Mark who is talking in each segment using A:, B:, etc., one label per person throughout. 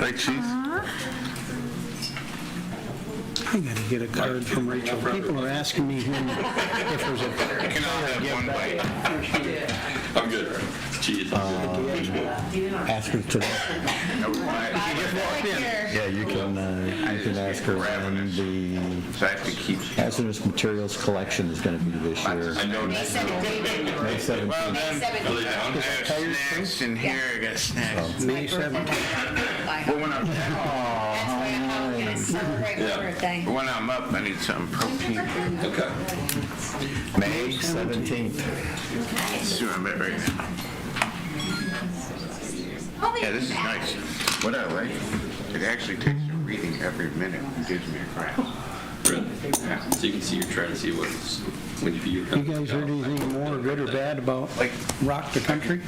A: Right, Chief?
B: I gotta get a card from Rachel. People are asking me when, if there's a...
A: Can I have one bite?
C: I'm good. Cheese.
D: Ask her today. Yeah, you can ask her when the
A: So I have to keep.
D: hazardous materials collection is going to be this year.
C: I know.
D: May 17th.
A: Well, then,
C: Are they down?
A: I have snacks in here. I got snacks.
B: May 7th.
A: But when I'm,
C: Yeah.
A: when I'm up, I need some protein.
C: Okay.
D: May 17th.
A: See what I'm at right now. Yeah, this is nice. What I like, it actually takes a reading every minute and gives me a graph.
C: Really?
A: Yeah.
C: So you can see, you're trying to see what's, when you
B: You guys heard anything more good or bad about Rock the Country?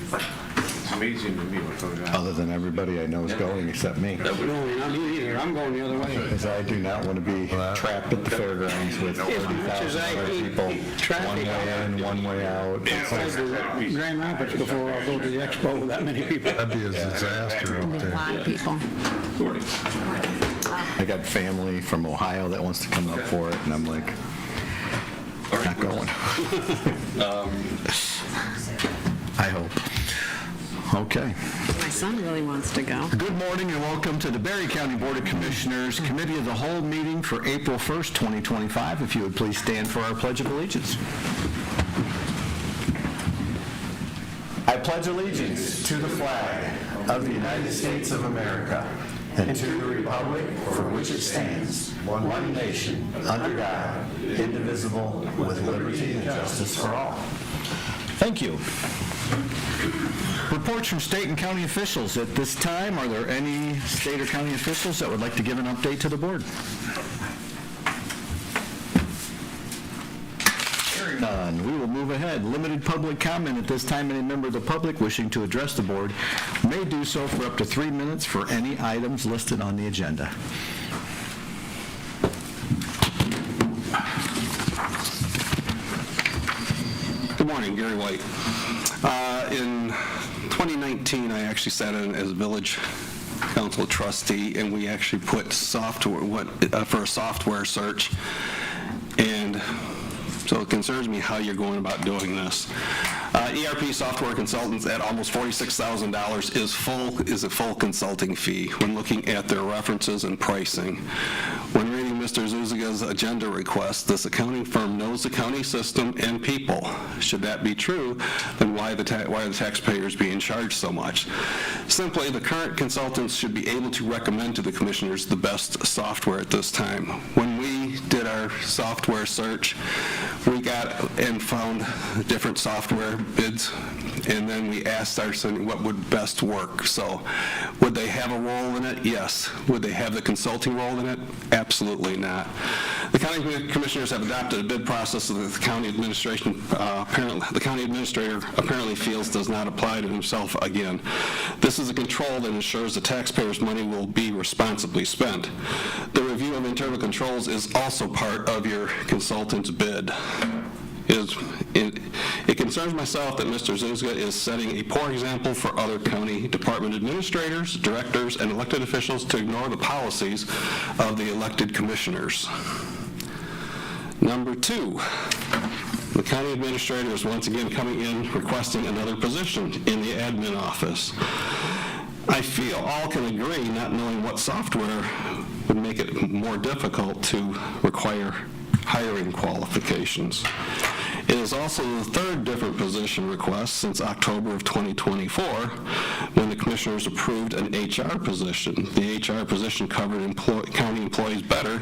A: It's amazing to me what goes on.
D: Other than everybody I know is going except me.
B: No, not me either. I'm going the other way.
D: Because I do not want to be trapped at the fairgrounds with
B: As much as
D: 30,000
B: I
D: other
B: hate
D: people.
B: traffic,
D: One way in, one way out.
B: I go to Grand Rapids before I'll go to the expo with that many people.
E: That'd be a disaster out
F: A
E: there.
F: lot of people.
D: I got family from Ohio that wants to come up for it, and I'm like, not going. I hope. Okay.
F: My son really wants to go.
D: Good morning and welcome to the Berry County Board of Commissioners Committee of the Whole meeting for April 1st, 2025. If you would please stand for our Pledge of Allegiance. I pledge allegiance to the flag of the United States of America and to the republic for which it stands, one nation, under God, indivisible, with liberty and justice for all. Thank you. Reports from state and county officials. At this time, are there any state or county officials that would like to give an update to the board? Hearing none, we will move ahead. Limited public comment at this time. Any member of the public wishing to address the board may do so for up to 3 minutes for any items listed on the agenda.
G: Good morning, Gary White. In 2019, I actually sat in as village council trustee, and we actually put software, for a software search, and so it concerns me how you're going about doing this. ERP software consultants at almost $46,000 is a full consulting fee when looking at their references and pricing. When reading Mr. Zuziga's agenda request, this accounting firm knows the county system and people. Should that be true, then why are the taxpayers being charged so much? Simply, the current consultants should be able to recommend to the commissioners the best software at this time. When we did our software search, we got and found different software bids, and then we asked ourselves what would best work. So would they have a role in it? Yes. Would they have the consulting role in it? Absolutely not. The county commissioners have adopted a bid process that the county administrator apparently feels does not apply to himself again. This is a control that ensures the taxpayers' money will be responsibly spent. The review of internal controls is also part of your consultant's bid. It concerns myself that Mr. Zuziga is setting a poor example for other county department administrators, directors, and elected officials to ignore the policies of the elected commissioners. Number two, the county administrator is once again coming in requesting another position in the admin office. I feel all can agree not knowing what software would make it more difficult to require hiring qualifications. It is also the third different position request since October of 2024 when the commissioners approved an HR position. The HR position covered county employees better.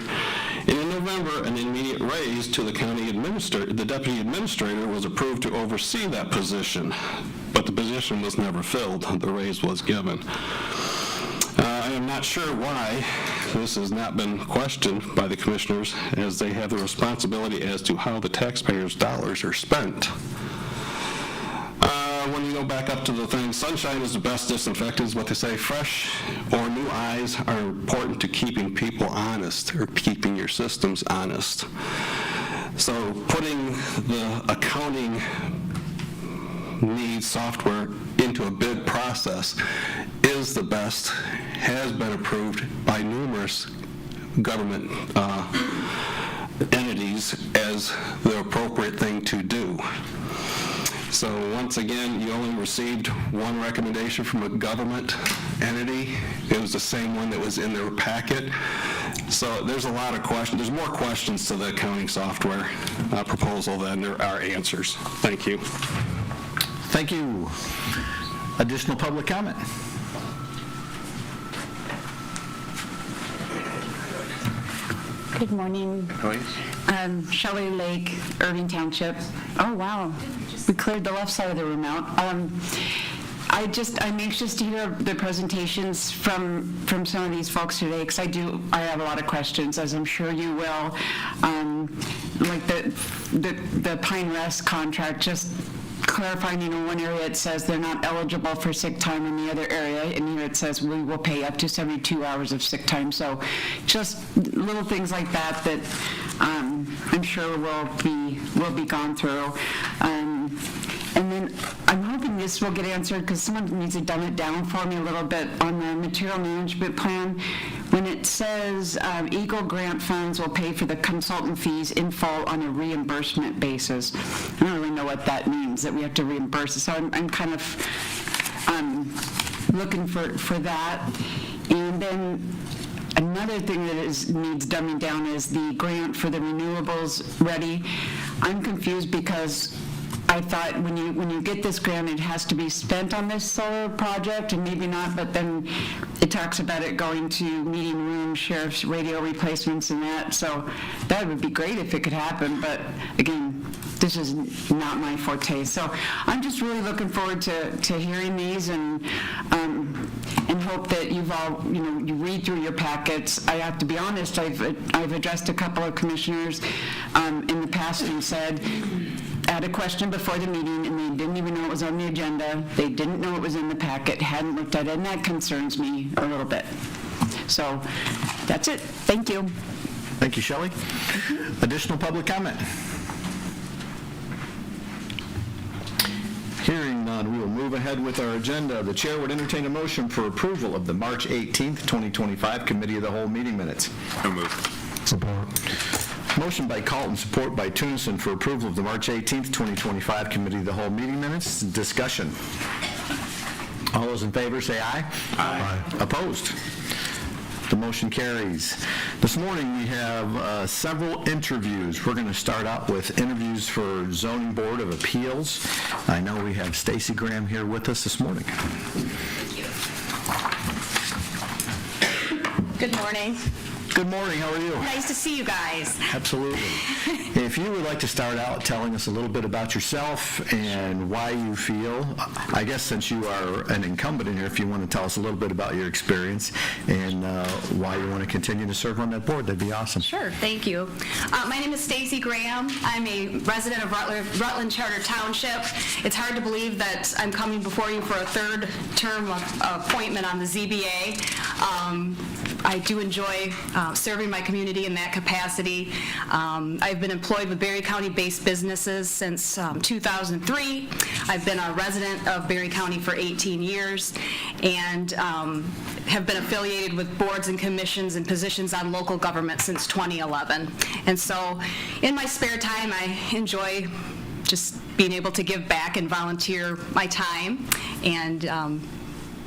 G: And in November, an immediate raise to the county administrator, the deputy administrator, was approved to oversee that position, but the position was never filled. The raise was given. I am not sure why this has not been questioned by the commissioners, as they have the responsibility as to how the taxpayers' dollars are spent. When you go back up to the thing, sunshine is the best disinfectant, is what they say. Fresh or new eyes are important to keeping people honest, or keeping your systems honest. So putting the accounting needs software into a bid process is the best, has been approved by numerous government entities as the appropriate thing to do. So once again, you only received one recommendation from a government entity. It was the same one that was in their packet. So there's a lot of questions. There's more questions to the accounting software proposal than there are answers. Thank you.
D: Thank you. Additional public comment?
E: Good morning. Shelley Lake, Irving Township. Oh, wow. We cleared the left side of the room out. I'm anxious to hear the presentations from some of these folks today, because I have a lot of questions, as I'm sure you will. Like the Pine Rest contract, just clarifying, one area it says they're not eligible for sick time, in the other area, and here it says we will pay up to 72 hours of sick time. So just little things like that I'm sure will be gone through. And then I'm hoping this will get answered, because someone needs to dumb it down for me a little bit on the material management plan. When it says Eagle grant funds will pay for the consultant fees in full on a reimbursement basis, I don't really know what that means, that we have to reimburse it. So I'm kind of looking for that. And then another thing that needs dumbing down is the grant for the renewables ready. I'm confused because I thought when you get this grant, it has to be spent on this solar project, and maybe not, but then it talks about it going to meeting room, sheriff's radio replacements and that. So that would be great if it could happen, but again, this is not my forte. So I'm just really looking forward to hearing these, and hope that you've all, you read through your packets. I have to be honest, I've addressed a couple of commissioners in the past and said, I had a question before the meeting, and they didn't even know it was on the agenda. They didn't know it was in the packet, hadn't looked at it, and that concerns me a little bit. So that's it. Thank you.
D: Thank you, Shelley. Additional public comment? Hearing none, we will move ahead with our agenda. The chair would entertain a motion for approval of the March 18th, 2025 Committee of the Whole meeting minutes.
A: So moved.
D: Support. Motion by Calton, support by Tunison for approval of the March 18th, 2025 Committee of the Whole meeting minutes. Discussion. All those in favor say aye. Aye. Opposed? The motion carries. This morning we have several interviews. We're going to start out with interviews for Zoning Board of Appeals. I know we have Stacy Graham here with us this morning.
H: Good morning.
D: Good morning. How are you?
H: Nice to see you guys.
D: Absolutely. If you would like to start out telling us a little bit about yourself and why you feel, I guess since you are an incumbent in here, if you want to tell us a little bit about your experience and why you want to continue to serve on that board, that'd be awesome.
H: Sure, thank you. My name is Stacy Graham. I'm a resident of Rutland Charter Township. It's hard to believe that I'm coming before you for a third term appointment on the ZBA. I do enjoy serving my community in that capacity. I've been employed with Berry County-based businesses since 2003. I've been a resident of Berry County for 18 years and have been affiliated with boards and commissions and positions on local government since 2011. And so in my spare time, I enjoy just being able to give back and volunteer my time. And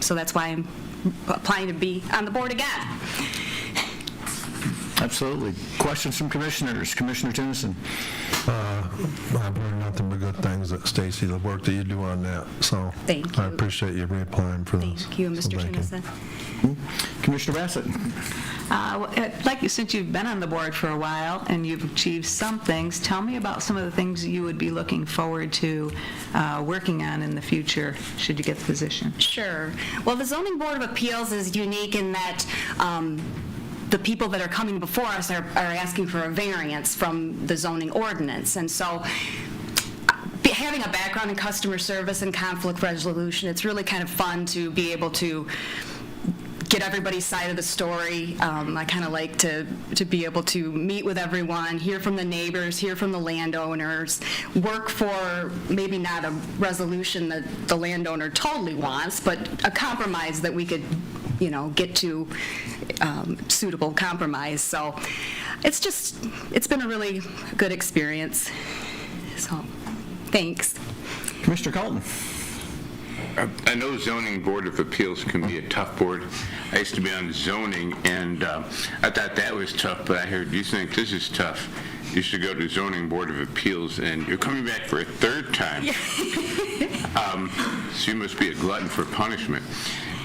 H: so that's why I'm applying to be on the board again.
D: Absolutely. Questions from commissioners? Commissioner Tunison.
I: I've heard nothing but good things, Stacy, the work that you do on that. So
H: Thank you.
I: I appreciate you reapplying for this.
H: Thank you, Mr. Tennyson.
D: Commissioner Bassett.
F: Since you've been on the board for a while and you've achieved some things, tell me about some of the things you would be looking forward to working on in the future should you get the position.
H: Sure. Well, the Zoning Board of Appeals is unique in that the people that are coming before us are asking for a variance from the zoning ordinance. And so having a background in customer service and conflict resolution, it's really kind of fun to be able to get everybody's side of the story. I kind of like to be able to meet with everyone, hear from the neighbors, hear from the landowners, work for maybe not a resolution that the landowner totally wants, but a compromise that we could, get to suitable compromise. So it's been a really good experience. So, thanks.
D: Commissioner Colton.
A: I know zoning board of appeals can be a tough board. I used to be on zoning, and I thought that was tough, but I heard you think this is tough. You should go to zoning board of appeals, and you're coming back for a third time. So you must be a glutton for punishment.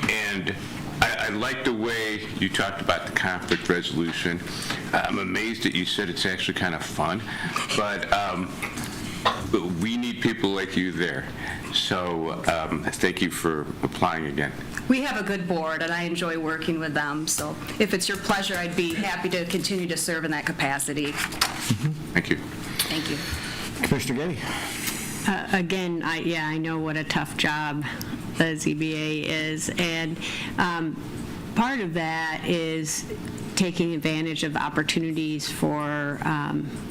A: And I like the way you talked about the conflict resolution. I'm amazed that you said it's actually kind of fun, but we need people like you there. So thank you for applying again.
H: We have a good board, and I enjoy working with them. So if it's your pleasure, I'd be happy to continue to serve in that capacity.
A: Thank you.
H: Thank you.
D: Commissioner Getty.
J: Again, I know what a tough job the ZBA is, and part of that is taking advantage of opportunities for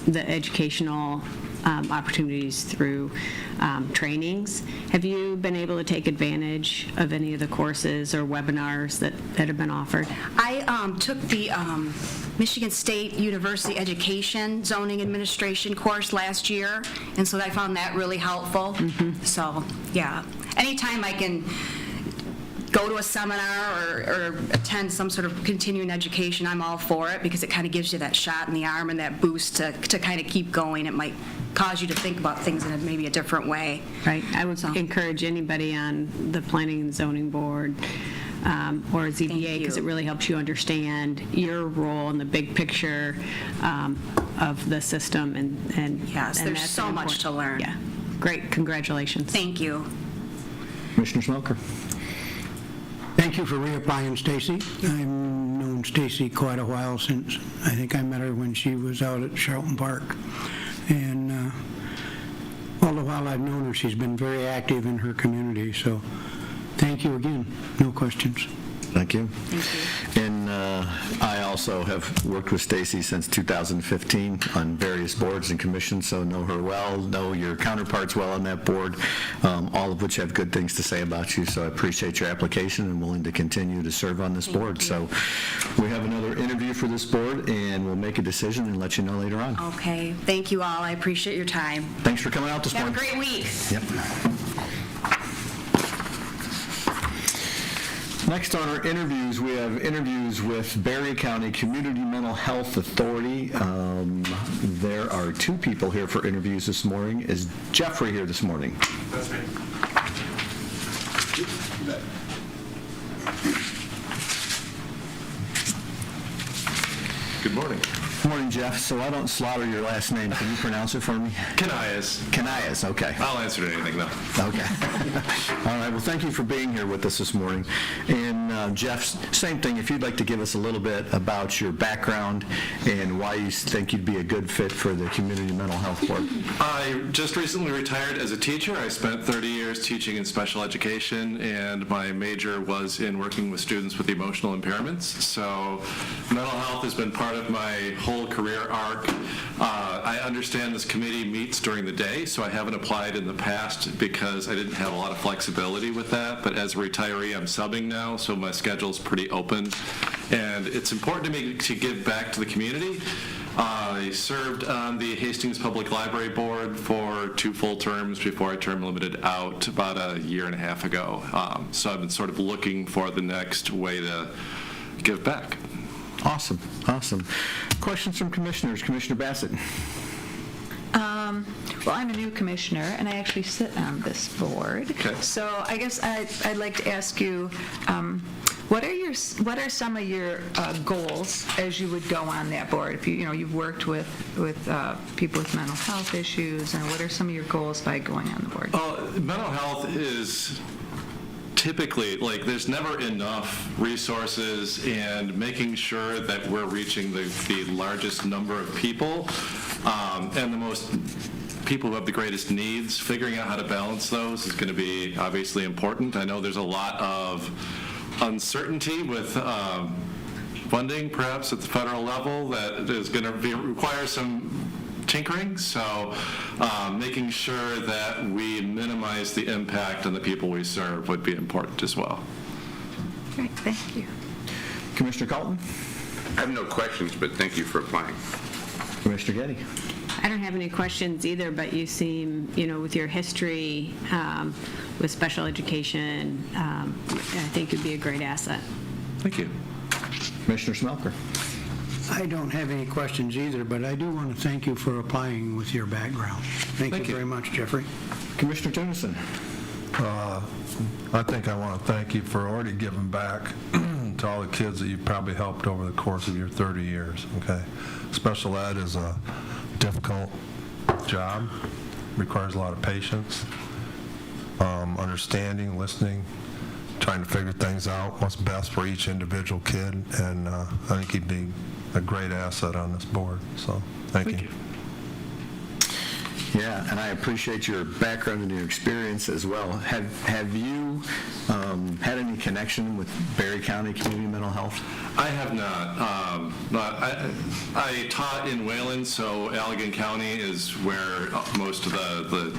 J: the educational opportunities through trainings. Have you been able to take advantage of any of the courses or webinars that have been offered?
H: I took the Michigan State University Education Zoning Administration course last year, and so I found that really helpful. So, yeah. Anytime I can go to a seminar or attend some sort of continuing education, I'm all for it, because it kind of gives you that shot in the arm and that boost to kind of keep going. It might cause you to think about things in maybe a different way.
J: Right. I would encourage anybody on the Planning and Zoning Board or ZBA, because it really helps you understand your role in the big picture of the system. And
H: Yes,
J: and
H: there's
J: that's
H: so much
J: important.
H: to learn.
J: Yeah. Great. Congratulations.
H: Thank you.
D: Commissioner Smoker.
B: Thank you for reapplying, Stacy. I've known Stacy quite a while since, I think I met her when she was out at Charlton Park. And all the while I've known her, she's been very active in her community. So thank you again. No questions.
D: Thank you. Thank you. And I also have worked with Stacy since 2015 on various boards and commissions, so know her well, know your counterparts well on that board, all of which have good things to say about you. So I appreciate your application and willing to continue to serve on this board. So we have another interview for this board, and we'll make a decision and let you know later on.
H: Okay. Thank you all. I appreciate your time.
D: Thanks for coming out this
H: Have
D: morning.
H: a great week.
D: Yep. Next on our interviews, we have interviews with Berry County Community Mental Health Authority. There are two people here for interviews this morning. Is Jeffrey here this morning?
K: That's me. Good morning.
D: Good morning, Jeff. So I don't slaughter your last name. Can you pronounce it for me?
K: Canayas.
D: Canayas, okay.
K: I'll answer to anything, though.
D: Okay. All right. Well, thank you for being here with us this morning. And Jeff, same thing. If you'd like to give us a little bit about your background and why you think you'd be a good fit for the Community Mental Health Board.
K: I just recently retired as a teacher. I spent 30 years teaching in special education, and my major was in working with students with emotional impairments. So mental health has been part of my whole career arc. I understand this committee meets during the day, so I haven't applied in the past because I didn't have a lot of flexibility with that. But as a retiree, I'm subbing now, so my schedule's pretty open. And it's important to me to give back to the community. I served on the Hastings Public Library Board for 2 full terms before I term limited out about a year and a half ago. So I've been sort of looking for the next way to give back.
D: Awesome. Awesome. Questions from commissioners? Commissioner Bassett.
F: Well, I'm a new commissioner, and I actually sit on this board.
K: Okay.
F: So I guess I'd like to ask you, what are some of your goals as you would go on that board? If you've worked with people with mental health issues, and what are some of your goals by going on the board?
K: Mental health is typically, there's never enough resources, and making sure that we're reaching the largest number of people and the most people who have the greatest needs, figuring out how to balance those is going to be obviously important. I know there's a lot of uncertainty with funding, perhaps at the federal level, that is going to require some tinkering. So making sure that we minimize the impact on the people we serve would be important as well.
F: Great, thank you.
D: Commissioner Colton?
A: I have no questions, but thank you for applying.
D: Commissioner Getty?
J: I don't have any questions either, but you seem, with your history with special education, I think you'd be a great asset.
K: Thank you.
D: Commissioner Smelker?
B: I don't have any questions either, but I do want to thank you for applying with your background. Thank you very much, Jeffrey.
D: Commissioner Tennyson?
I: I think I want to thank you for already giving back to all the kids that you've probably helped over the course of your 30 years, okay? Special ed is a difficult job, requires a lot of patience, understanding, listening, trying to figure things out, what's best for each individual kid, and I think you'd be a great asset on this board, so thank you.
D: Yeah, and I appreciate your background and your experience as well. Have you had any connection with Berry County Community Mental Health?
K: I have not. I taught in Wayland, so Allegan County is where most of the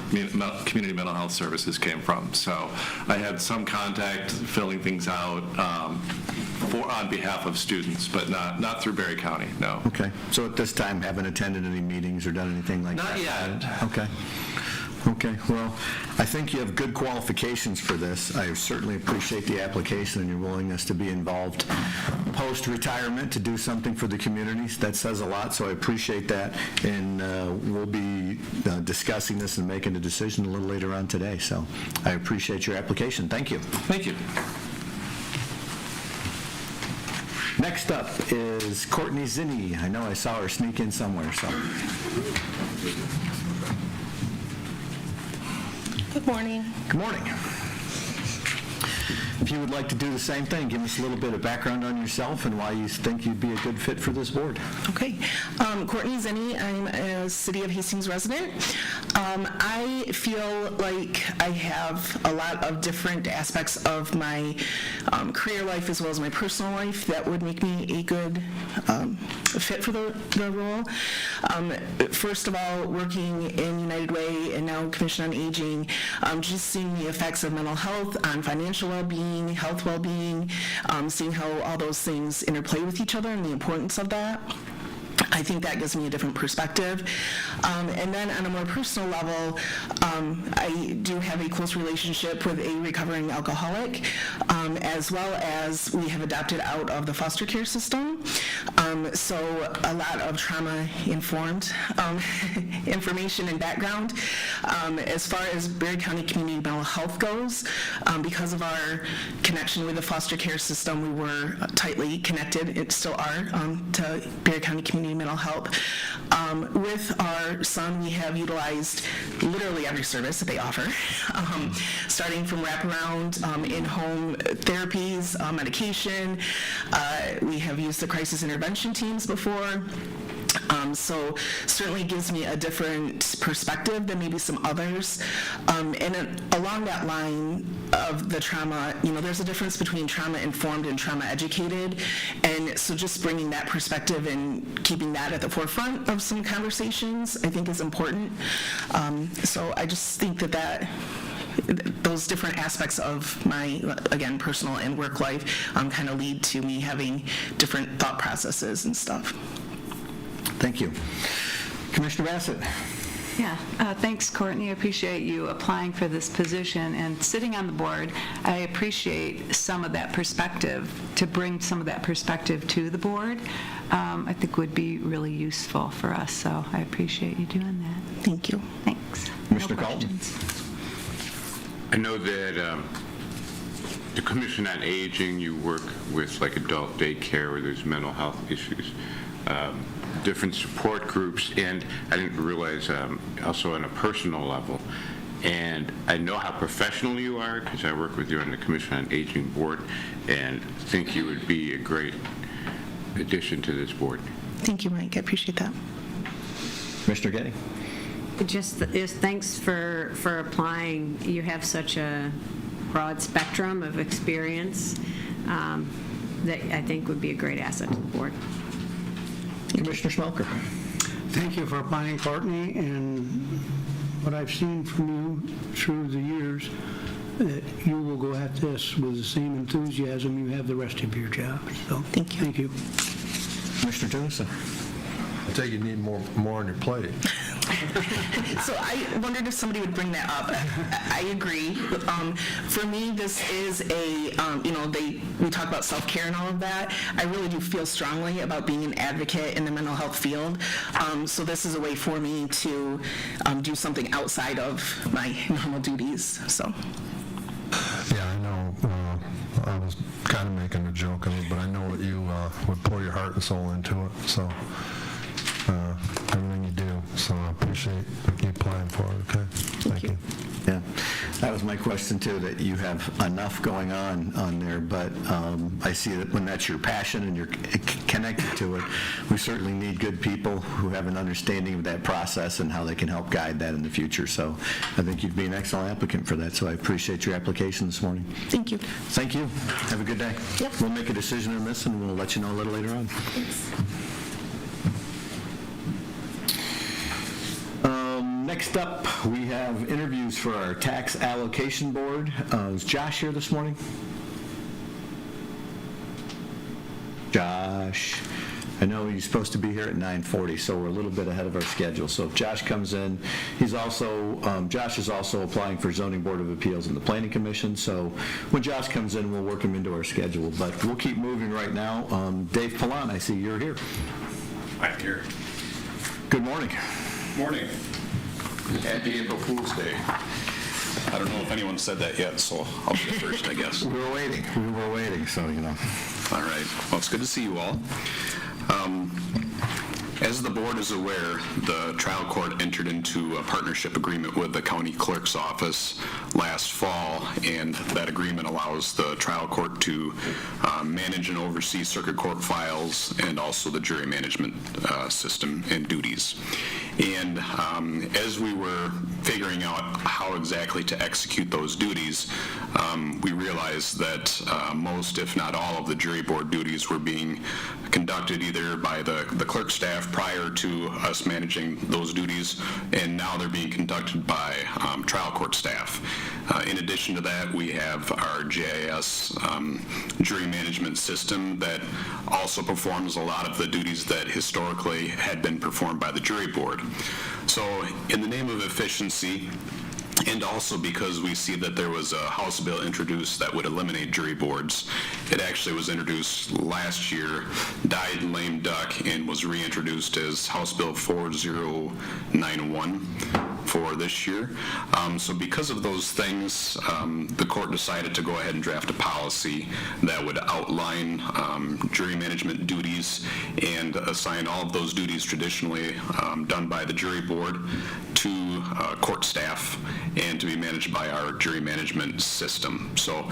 K: community mental health services came from. So I had some contact filling things out on behalf of students, but not through Berry County, no.
D: Okay, so at this time, haven't attended any meetings or done anything like that?
K: Not yet.
D: Okay. Okay, well, I think you have good qualifications for this. I certainly appreciate the application and your willingness to be involved post-retirement to do something for the communities. That says a lot, so I appreciate that. And we'll be discussing this and making a decision a little later on today. So I appreciate your application. Thank you.
K: Thank you.
D: Next up is Courtney Zinni. I know I saw her sneak in somewhere, so.
L: Good morning.
D: Good morning. If you would like to do the same thing, give us a little bit of background on yourself and why you think you'd be a good fit for this board.
L: Okay. Courtney Zinni. I'm a City of Hastings resident. I feel like I have a lot of different aspects of my career life as well as my personal life that would make me a good fit for the role. First of all, working in United Way and now Commission on Aging, just seeing the effects of mental health on financial well-being, health well-being, seeing how all those things interplay with each other and the importance of that. I think that gives me a different perspective. And then on a more personal level, I do have a close relationship with a recovering alcoholic, as well as we have adopted out of the foster care system. So a lot of trauma-informed information and background. As far as Berry County Community Mental Health goes, because of our connection with the foster care system, we were tightly connected, it still are, to Berry County Community Mental Health. With our son, we have utilized literally every service that they offer, starting from wraparound, in-home therapies, medication. We have used the crisis intervention teams before. So certainly gives me a different perspective than maybe some others. And along that line of the trauma, there's a difference between trauma-informed and trauma-educated. And so just bringing that perspective and keeping that at the forefront of some conversations, I think is important. So I just think that those different aspects of my, again, personal and work life kind of lead to me having different thought processes and stuff.
D: Thank you. Commissioner Bassett.
F: Yeah, thanks, Courtney. I appreciate you applying for this position and sitting on the board. I appreciate some of that perspective, to bring some of that perspective to the board, I think would be really useful for us, so I appreciate you doing that.
L: Thank you.
F: Thanks.
D: Commissioner
F: No
D: Colton.
F: questions.
A: I know that the Commission on Aging, you work with like adult daycare where there's mental health issues, different support groups, and I didn't realize also on a personal level. And I know how professional you are because I work with you on the Commission on Aging board and think you would be a great addition to this board.
L: Thank you, Mike. I appreciate that.
D: Commissioner Getty.
J: Just thanks for applying. You have such a broad spectrum of experience that I think would be a great asset to the board.
D: Commissioner Smoker.
B: Thank you for applying, Courtney, and what I've seen from you through the years, that you will go at this with the same enthusiasm you have the rest of your job. So,
L: Thank you.
B: Thank you.
D: Commissioner Tennyson.
I: I take it you need more on your plate.
L: So I wondered if somebody would bring that up. I agree. For me, this is a, we talk about self-care and all of that. I really do feel strongly about being an advocate in the mental health field. So this is a way for me to do something outside of my normal duties, so.
I: Yeah, I know. I was kind of making a joke of it, but I know that you would pour your heart and soul into it. So everything you do. So I appreciate you applying for it. Okay. Thank you.
D: Yeah, that was my question too, that you have enough going on there, but I see that when that's your passion and you're connected to it, we certainly need good people who have an understanding of that process and how they can help guide that in the future. So I think you'd be an excellent applicant for that, so I appreciate your application this morning.
L: Thank you.
D: Thank you. Have a good day.
L: Yep.
D: We'll make a decision on this, and we'll let you know a little later on. Next up, we have interviews for our tax allocation board. Is Josh here this morning? Josh, I know he's supposed to be here at 9:40, so we're a little bit ahead of our schedule. So if Josh comes in, Josh is also applying for Zoning Board of Appeals and the Planning Commission. So when Josh comes in, we'll work him into our schedule. But we'll keep moving right now. Dave Palan, I see you're here.
M: I'm here.
D: Good morning.
M: Morning. Happy April Fool's Day. I don't know if anyone said that yet, so I'll be the first, I guess.
D: We were waiting, so,
M: All right. Well, it's good to see you all. As the board is aware, the trial court entered into a partnership agreement with the county clerk's office last fall, and that agreement allows the trial court to manage and oversee circuit court files and also the jury management system and duties. And as we were figuring out how exactly to execute those duties, we realized that most, if not all, of the jury board duties were being conducted either by the clerk staff prior to us managing those duties, and now they're being conducted by trial court staff. In addition to that, we have our GIS jury management system that also performs a lot of the duties that historically had been performed by the jury board. So in the name of efficiency, and also because we see that there was a House bill introduced that would eliminate jury boards. It actually was introduced last year, died lame duck, and was reintroduced as House Bill 4091 for this year. So because of those things, the court decided to go ahead and draft a policy that would outline jury management duties and assign all of those duties traditionally done by the jury board to court staff and to be managed by our jury management system. So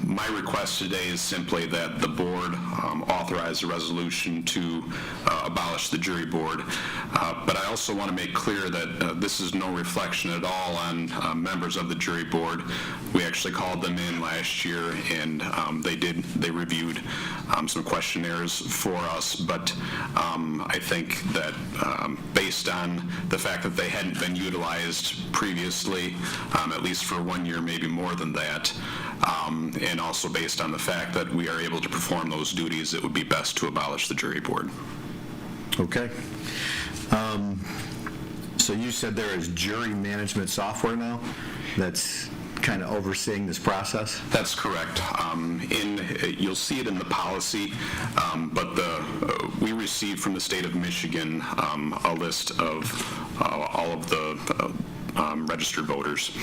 M: my request today is simply that the board authorize a resolution to abolish the jury board. But I also want to make clear that this is no reflection at all on members of the jury board. We actually called them in last year, and they reviewed some questionnaires for us, but I think that based on the fact that they hadn't been utilized previously, at least for 1 year, maybe more than that, and also based on the fact that we are able to perform those duties, it would be best to abolish the jury board.
D: Okay. So you said there is jury management software now that's kind of overseeing this process?
M: That's correct. You'll see it in the policy, but we received from the state of Michigan a list of all of the registered voters,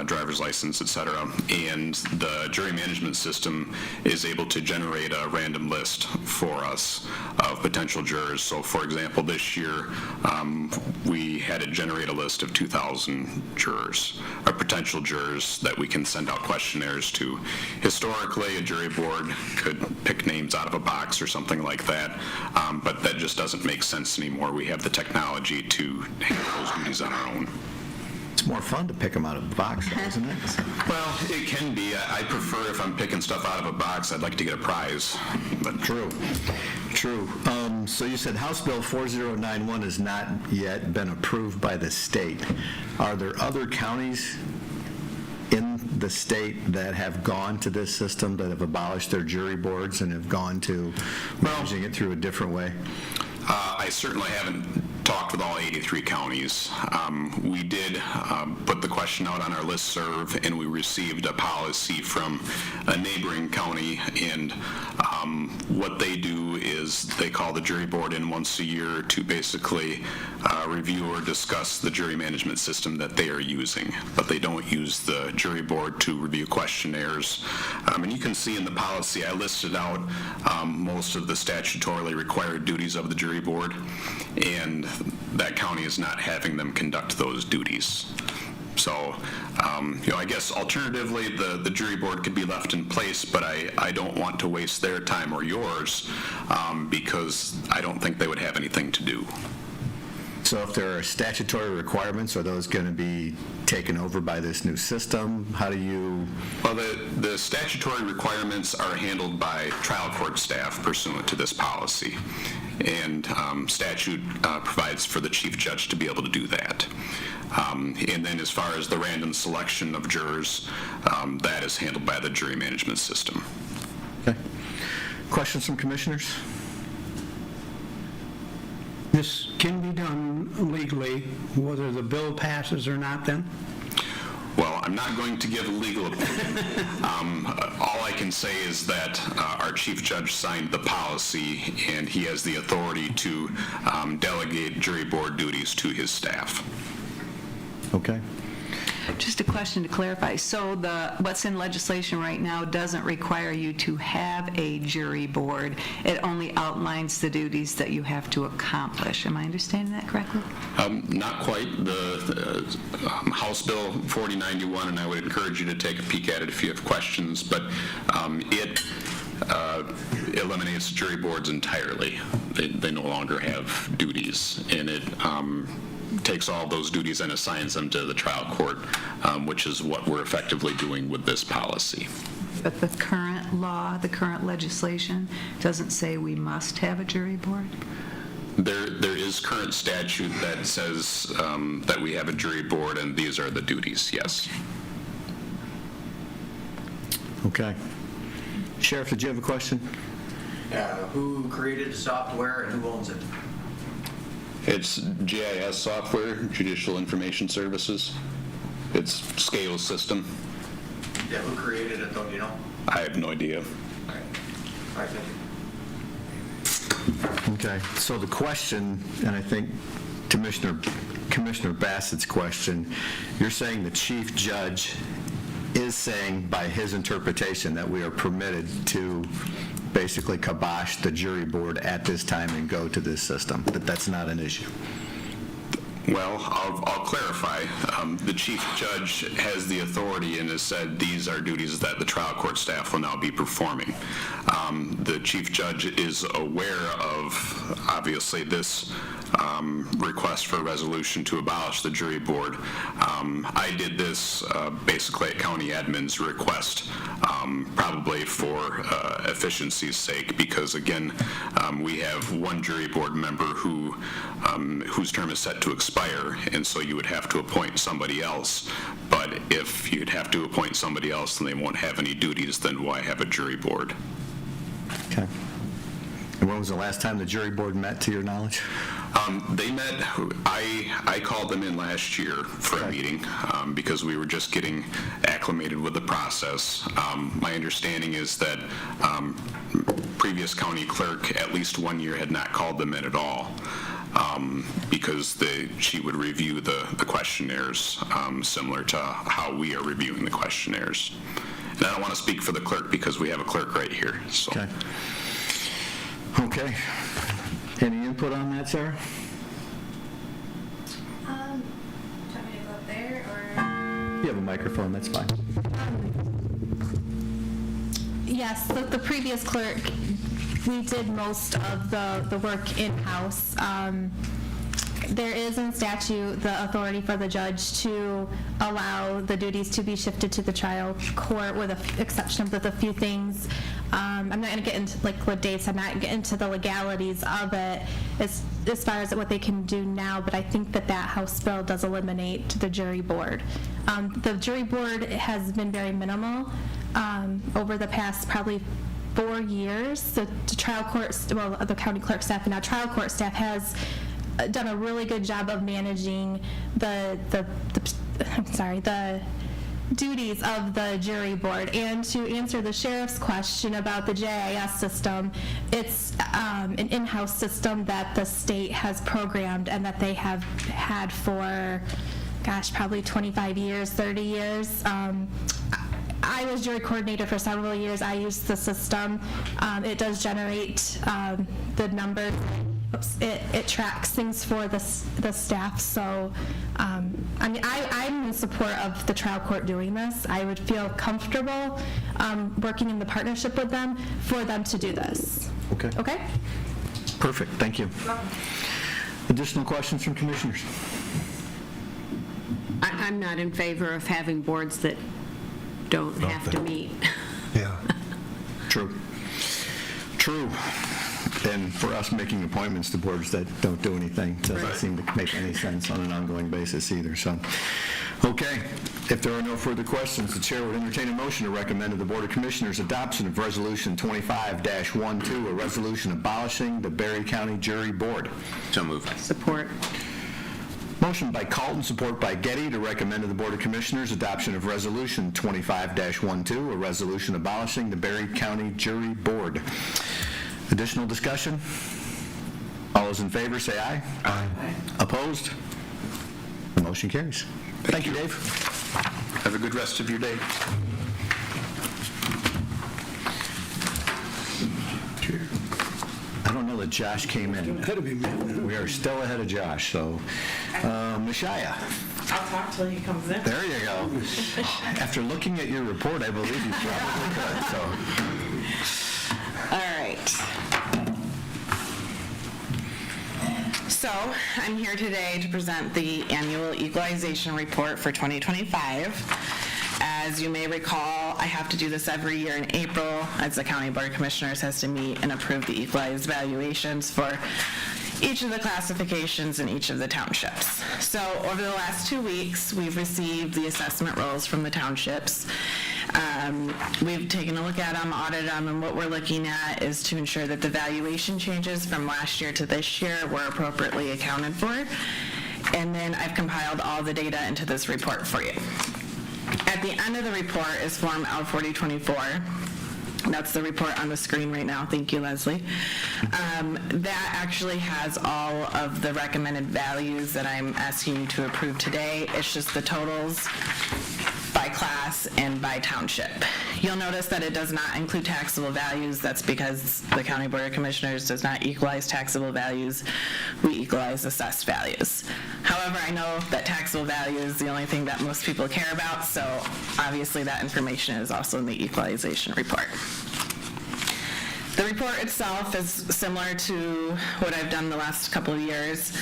M: driver's license, et cetera, and the jury management system is able to generate a random list for us of potential jurors. So, for example, this year we had to generate a list of 2,000 jurors, or potential jurors that we can send out questionnaires to. Historically, a jury board could pick names out of a box or something like that, but that just doesn't make sense anymore. We have the technology to handle those duties on our own.
D: It's more fun to pick them out of a box, though, isn't it?
M: Well, it can be. I prefer if I'm picking stuff out of a box, I'd like to get a prize. But
D: True. So you said House Bill 4091 has not yet been approved by the state. Are there other counties in the state that have gone to this system, that have abolished their jury boards and have gone to managing it through a different way?
M: I certainly haven't talked with all 83 counties. We did put the question out on our listserv, and we received a policy from a neighboring county, and what they do is they call the jury board in once a year to basically review or discuss the jury management system that they are using, but they don't use the jury board to review questionnaires. And you can see in the policy, I listed out most of the statutorily required duties of the jury board, and that county is not having them conduct those duties. So, I guess alternatively, the jury board could be left in place, but I don't want to waste their time or yours because I don't think they would have anything to do.
D: So if there are statutory requirements, are those going to be taken over by this new system? How do you...
M: Well, the statutory requirements are handled by trial court staff pursuant to this policy, and statute provides for the chief judge to be able to do that. And then as far as the random selection of jurors, that is handled by the jury management system.
D: Okay. Questions from commissioners?
B: This can be done legally, whether the bill passes or not then?
M: Well, I'm not going to give a legal opinion. All I can say is that our chief judge signed the policy, and he has the authority to delegate jury board duties to his staff.
D: Okay.
F: Just a question to clarify. So what's in legislation right now doesn't require you to have a jury board. It only outlines the duties that you have to accomplish. Am I understanding that correctly?
M: Not quite. The House Bill 4091, and I would encourage you to take a peek at it if you have questions, but it eliminates jury boards entirely. They no longer have duties, and it takes all those duties and assigns them to the trial court, which is what we're effectively doing with this policy.
F: But the current law, the current legislation, doesn't say we must have a jury board?
M: There is current statute that says that we have a jury board, and these are the duties, yes.
D: Okay. Sheriff, did you have a question?
N: Who created the software and who owns it?
M: It's GIS software, Judicial Information Services. It's Scales system.
N: Yeah, who created it though, do you know?
M: I have no idea.
N: All right, thank you.
D: Okay. So the question, and I think Commissioner Bassett's question, you're saying the chief judge is saying by his interpretation that we are permitted to basically kibosh the jury board at this time and go to this system, that that's not an issue?
M: Well, I'll clarify. The chief judge has the authority and has said these are duties that the trial court staff will now be performing. The chief judge is aware of, obviously, this request for a resolution to abolish the jury board. I did this basically at county admin's request, probably for efficiency's sake, because again, we have one jury board member whose term is set to expire, and so you would have to appoint somebody else. But if you'd have to appoint somebody else and they won't have any duties, then why have a jury board?
D: Okay. And when was the last time the jury board met, to your knowledge?
M: They met, I called them in last year for a meeting because we were just getting acclimated with the process. My understanding is that previous county clerk at least 1 year had not called them in at all because she would review the questionnaires similar to how we are reviewing the questionnaires. And I don't want to speak for the clerk because we have a clerk right here. So.
D: Okay. Okay. Any input on that, Sarah?
O: Do you want me to go up there, or?
D: You have a microphone, that's fine.
O: Yes, the previous clerk, we did most of the work in-house. there is in statute the authority for the judge to allow the duties to be shifted to the trial court with the exception of the few things. I'm not going to get into like what dates, I'm not getting into the legalities of it as far as what they can do now, but I think that House bill does eliminate the jury board. The jury board has been very minimal over the past probably 4 years. The trial court, well, the county clerk staff and now trial court staff has done a really good job of managing the duties of the jury board. And to answer the sheriff's question about the JIS system, it's an in-house system that the state has programmed and that they have had for, gosh, probably 25 years, 30 years. I was jury coordinator for several years. I used the system. It does generate the numbers. It tracks things for the staff. So, I mean, I'm in support of the trial court doing this. I would feel comfortable working in the partnership with them for them to do this.
D: Okay.
O: Okay?
D: Perfect, thank you. Additional questions from commissioners?
J: I'm not in favor of having boards that don't have to meet.
I: Yeah.
D: True. And for us making appointments to boards that don't do anything doesn't seem to make any sense on an ongoing basis either. So, okay. If there are no further questions, the chair would entertain a motion to recommend to the Board of Commissioners adoption of Resolution 25-12, a resolution abolishing the Berry County Jury Board.
A: So moved.
E: Support.
D: Motion by Calton, support by Getty, to recommend to the Board of Commissioners adoption of Resolution 25-12, a resolution abolishing the Berry County Jury Board. Additional discussion? All those in favor say aye. Aye. Opposed? The motion carries. Thank you, Dave. Have a good rest of your day. I don't know that Josh came in. We are still ahead of Josh, so Mishaya.
P: I'll talk till he comes in.
D: There you go. After looking at your report, I believe you probably could, so.
P: All right. So I'm here today to present the annual equalization report for 2025. As you may recall, I have to do this every year in April, as the County Board of Commissioners has to meet and approve the equalized valuations for each of the classifications in each of the townships. So over the last 2 weeks, we've received the assessment rolls from the townships. We've taken a look at them, audited them, and what we're looking at is to ensure that the valuation changes from last year to this year were appropriately accounted for. And then I've compiled all the data into this report for you. At the end of the report is Form L4024. That's the report on the screen right now. Thank you, Leslie. That actually has all of the recommended values that I'm asking you to approve today. It's just the totals by class and by township. You'll notice that it does not include taxable values. That's because the County Board of Commissioners does not equalize taxable values. We equalize assessed values. However, I know that taxable value is the only thing that most people care about, so obviously that information is also in the equalization report. The report itself is similar to what I've done the last couple of years.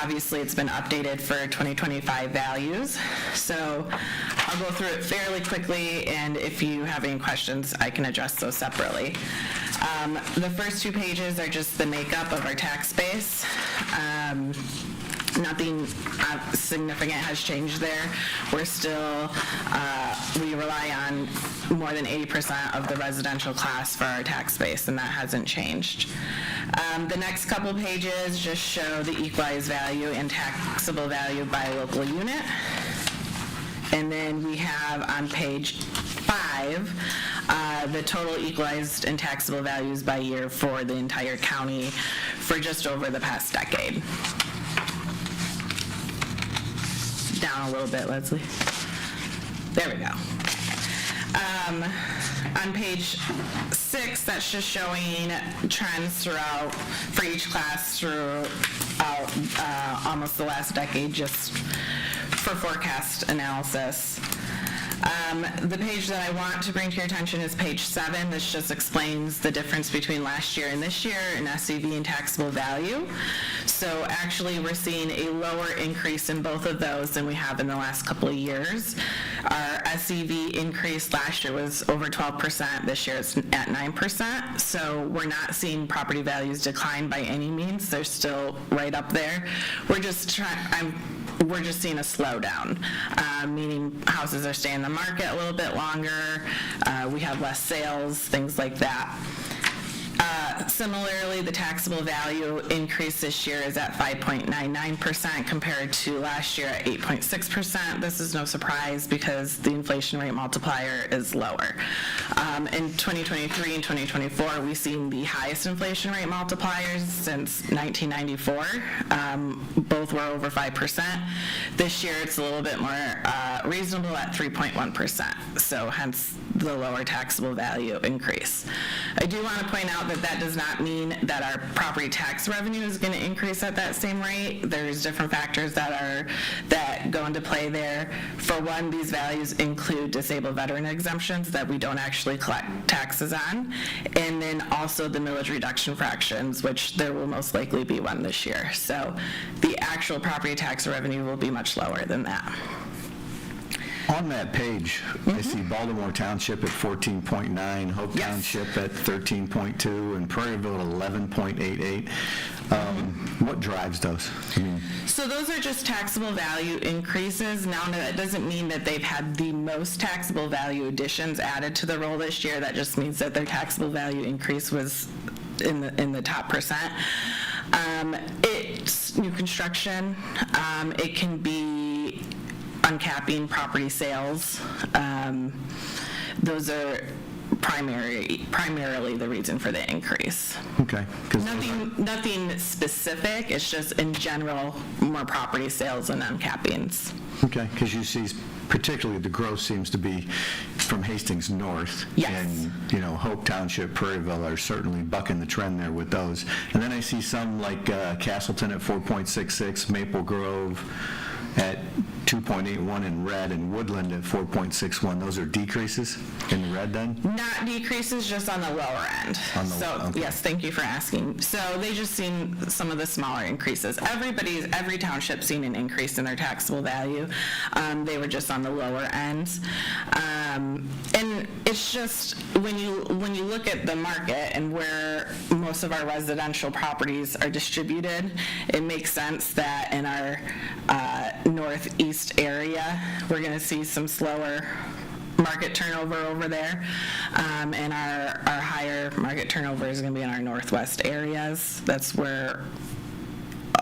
P: Obviously, it's been updated for 2025 values. So I'll go through it fairly quickly, and if you have any questions, I can address those separately. The first 2 pages are just the makeup of our tax base. Nothing significant has changed there. We're still, we rely on more than 80% of the residential class for our tax base, and that hasn't changed. The next couple pages just show the equalized value and taxable value by local unit. And then we have on page 5, the total equalized and taxable values by year for the entire county for just over the past decade. Down a little bit, Leslie. There we go. On page 6, that's just showing trends throughout, for each class throughout almost the last decade, just for forecast analysis. The page that I want to bring to your attention is page 7. This just explains the difference between last year and this year in SCV and taxable value. So So actually, we're seeing a lower increase in both of those than we have in the last couple of years. Our SEV increase last year was over 12%. This year it's at 9%. So we're not seeing property values decline by any means. They're still right up there. We're just seeing a slowdown, meaning houses are staying in the market a little bit longer. We have less sales, things like that. Similarly, the taxable value increase this year is at 5.99% compared to last year at 8.6%. This is no surprise because the inflation rate multiplier is lower. In 2023 and 2024, we've seen the highest inflation rate multipliers since 1994. Both were over 5%. This year, it's a little bit more reasonable at 3.1%, so hence the lower taxable value increase. I do want to point out that that does not mean that our property tax revenue is going to increase at that same rate. There's different factors that go into play there. For one, these values include disabled veteran exemptions that we don't actually collect taxes on, and then also the millage reduction fractions, which there will most likely be one this year. So the actual property tax revenue will be much lower than that.
D: On that page, I see Baltimore Township at 14.9, Hope Township at 13.2, and Prairieville at 11.88. What drives those?
P: So those are just taxable value increases. Now, that doesn't mean that they've had the most taxable value additions added to the roll this year. That just means that their taxable value increase was in the top percent. It's new construction. It can be uncapping property sales. Those are primarily the reason for the increase.
D: Okay.
P: Nothing specific. It's just in general more property sales and uncappings.
D: Okay, because you see, particularly the growth seems to be from Hastings North.
P: Yes.
D: And, Hope Township, Prairieville are certainly bucking the trend there with those. And then I see some like Castleton at 4.66, Maple Grove at 2.81 in red, and Woodland at 4.61. Those are decreases in red then?
P: Not decreases, just on the lower end. Okay. Yes, thank you for asking. So they just seen some of the smaller increases. Every township's seen an increase in their taxable value. They were just on the lower end. And it's just, when you look at the market and where most of our residential properties are distributed, it makes sense that in our northeast area, we're going to see some slower market turnover over there, and our higher market turnover is going to be in our northwest areas. That's where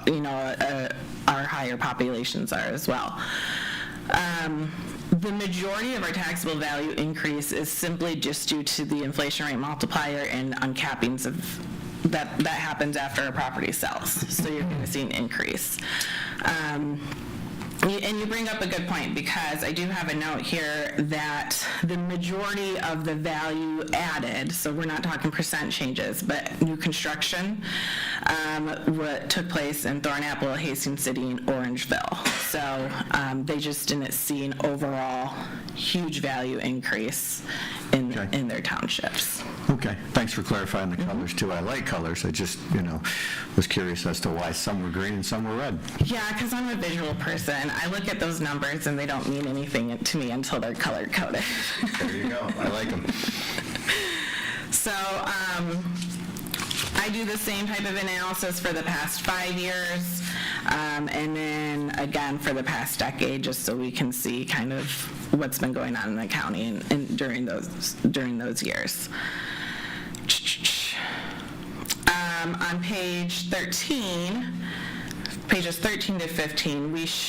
P: our higher populations are as well. The majority of our taxable value increase is simply just due to the inflation rate multiplier and uncappings of that happens after a property sells. So you're going to see an increase. And you bring up a good point, because I do have a note here that the majority of the value added, so we're not talking percent changes, but new construction, what took place in Thornapple, Hastings City, and Orangeville. So they just didn't see an overall huge value increase in their townships.
D: Okay, thanks for clarifying the colors too. I like colors. I just, was curious as to why some were green and some were red.
P: Yeah, because I'm a visual person. I look at those numbers and they don't mean anything to me until they're color-coded.
D: There you go. I like them.
P: So I do the same type of analysis for the past 5 years, and then again for the past decade, just so we can see kind of what's been going on in the county and during those years. On page 13, pages 13 to 15, we show